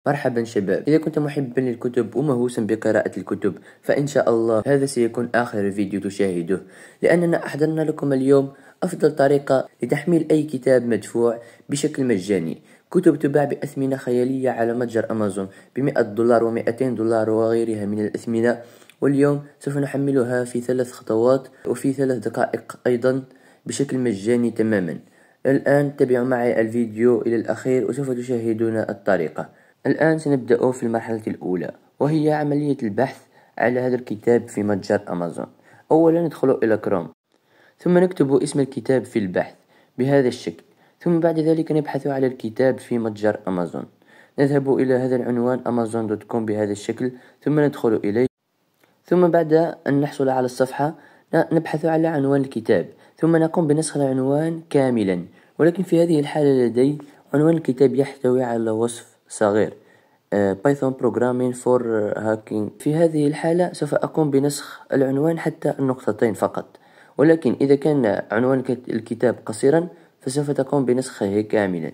مرحبا شباب، إذا كنت محبا للكتب ومهووسا بقراءة الكتب فإن شاء الله هذا سيكون آخر فيديو تشاهده، لأننا أحضرنا لكم اليوم أفضل طريقة لتحميل أي كتاب مدفوع بشكل مجاني. كتب تباع بأثمنة خيالية على متجر أمازون ب$100 و$200 وغيرها من الأثمنة، واليوم سوف نحملها في 3 خطوات وفي 3 دقائق أيضا بشكل مجاني تماما. الآن تابعوا معي الفيديو إلى الأخير وسوف تشاهدون الطريقة. الآن سنبدأ في المرحلة الأولى، وهي عملية البحث على هذا الكتاب في متجر أمازون. أولا ندخل إلى كروم، ثم نكتب اسم الكتاب في البحث بهذا الشكل، ثم بعد ذلك نبحث على الكتاب في متجر أمازون. نذهب إلى هذا العنوان amazon.com بهذا الشكل، ثم ندخل إليه، ثم بعد أن نحصل على الصفحة نبحث على عنوان الكتاب، ثم نقوم بنسخ العنوان كاملا. ولكن في هذه الحالة لدي عنوان الكتاب يحتوي على وصف صغير Python Programming for Hacking. في هذه الحالة سوف أقوم بنسخ العنوان حتى النقطتين فقط، ولكن إذا كان عنوان الكتاب قصيرا فسوف تقوم بنسخه كاملا.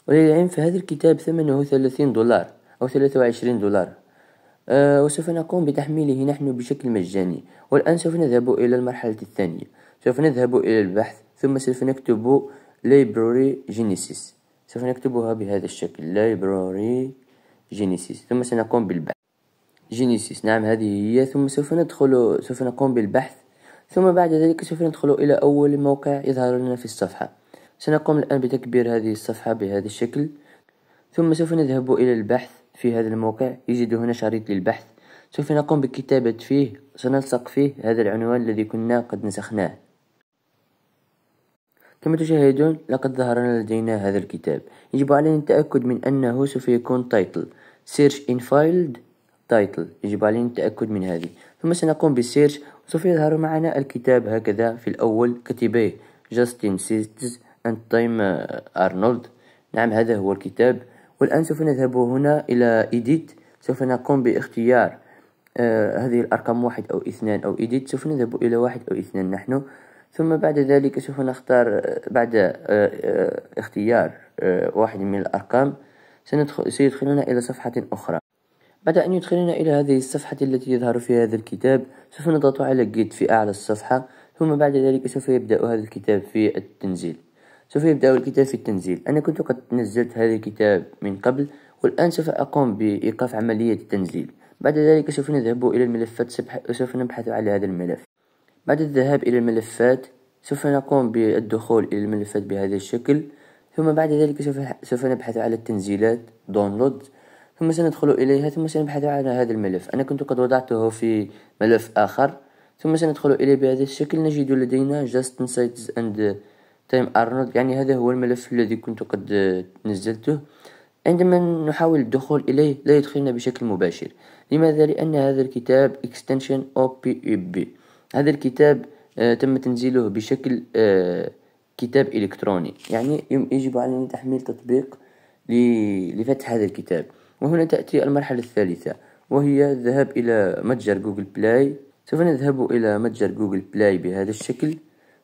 وللعلم فهذا الكتاب ثمنه $30 أو $23، وسوف نقوم بتحميله نحن بشكل مجاني. والآن سوف نذهب إلى المرحلة الثانية، سوف نذهب إلى البحث، ثم سوف نكتب Library Genesis، سوف نكتبها بهذا الشكل Library Genesis، ثم سنقوم بالبحث. Genesis، نعم هذه هي. ثم سوف نقوم بالبحث، ثم بعد ذلك سوف ندخل إلى أول موقع يظهر لنا في الصفحة. سنقوم الآن بتكبير هذه الصفحة بهذا الشكل، ثم سوف نذهب إلى البحث. في هذا الموقع يوجد هنا شريط للبحث، سوف نقوم بكتابة فيه، سنلصق فيه هذا العنوان الذي كنا قد نسخناه. كما تشاهدون لقد ظهر لدينا هذا الكتاب. يجب علينا التأكد من أنه سوف يكون title search in filed title، يجب علينا التأكد من هذه. ثم سنقوم بالسيرش، وسوف يظهر معنا الكتاب هكذا. في الأول كتبه Justin Seeds and Time Arnold، نعم هذا هو الكتاب. والآن سوف نذهب هنا إلى Edit، سوف نقوم باختيار هذه الأرقام 1 أو 2 أو Edit، سوف نذهب إلى 1 أو 2 نحن. ثم بعد ذلك سوف نختار بعد اختيار واحد من الأرقام سيدخلنا إلى صفحة أخرى. بعد أن يدخلنا إلى هذه الصفحة التي يظهر فيها هذا الكتاب سوف نضغط على Get في أعلى الصفحة، ثم بعد ذلك سوف يبدأ هذا الكتاب في التنزيل. سوف يبدأ الكتاب في التنزيل. أنا كنت قد نزلت هذا الكتاب من قبل، والآن سوف أقوم بإيقاف عملية التنزيل. بعد ذلك سوف نذهب إلى الملفات، سوف نبحث على هذا الملف. بعد الذهاب إلى الملفات سوف نقوم بالدخول إلى الملفات بهذا الشكل، ثم بعد ذلك سوف نبحث على التنزيلات داونلود، ثم سندخل إليها، ثم سنبحث على هذا الملف. أنا كنت قد وضعته في ملف آخر، ثم سندخل إليه بهذا الشكل. نجد لدينا Justin Seeds and Time Arnold، يعني هذا هو الملف الذي كنت قد نزلته. عندما نحاول الدخول إليه لا يدخلنا بشكل مباشر. لماذا؟ لأن هذا الكتاب Extension OPUB، هذا الكتاب تم تنزيله بشكل كتاب إلكتروني، يعني يجب علينا تحميل تطبيق لفتح هذا الكتاب. وهنا تأتي المرحلة الثالثة، وهي الذهاب إلى متجر جوجل بلاي. سوف نذهب إلى متجر جوجل بلاي بهذا الشكل،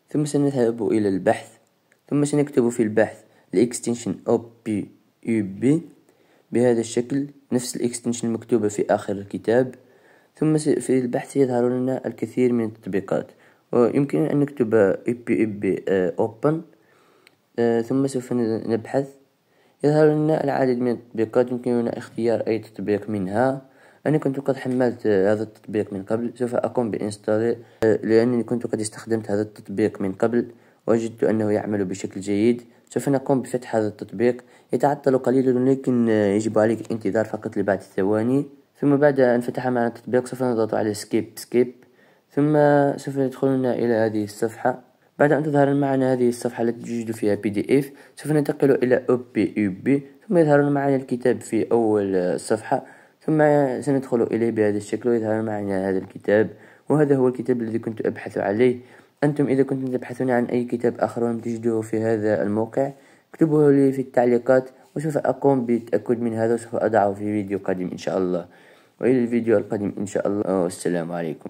ثم سنذهب إلى البحث، ثم سنكتب في البحث الإكستنشن OPUB بهذا الشكل، نفس الإكستنشن المكتوبة في آخر الكتاب. ثم في البحث يظهر لنا الكثير من التطبيقات، ويمكن أن نكتب EPUB Open، ثم سوف نبحث. يظهر لنا العديد من التطبيقات، يمكننا اختيار أي تطبيق منها. أنا كنت قد حملت هذا التطبيق من قبل، سوف أقوم بإنستال لأنني كنت قد استخدمت هذا التطبيق من قبل وجدت أنه يعمل بشكل جيد. سوف نقوم بفتح هذا التطبيق، يتعطل قليلا ولكن يجب عليك الانتظار فقط لبعض الثواني. ثم بعد أن فتح معنا التطبيق سوف نضغط على skip، ثم سوف يدخلنا إلى هذه الصفحة. بعد أن تظهر معنا هذه الصفحة التي توجد فيها PDF سوف ننتقل إلى OPUB، ثم يظهر معنا الكتاب في أول صفحة، ثم سندخل إليه بهذا الشكل ويظهر معنا هذا الكتاب. وهذا هو الكتاب الذي كنت أبحث عليه. أنتم إذا كنتم تبحثون عن أي كتاب آخر ولم تجدوه في هذا الموقع اكتبوه لي في التعليقات، وسوف أقوم بالتأكد من هذا، وسوف أضعه في فيديو قادم إن شاء الله. وإلى الفيديو القادم إن شاء الله، والسلام عليكم.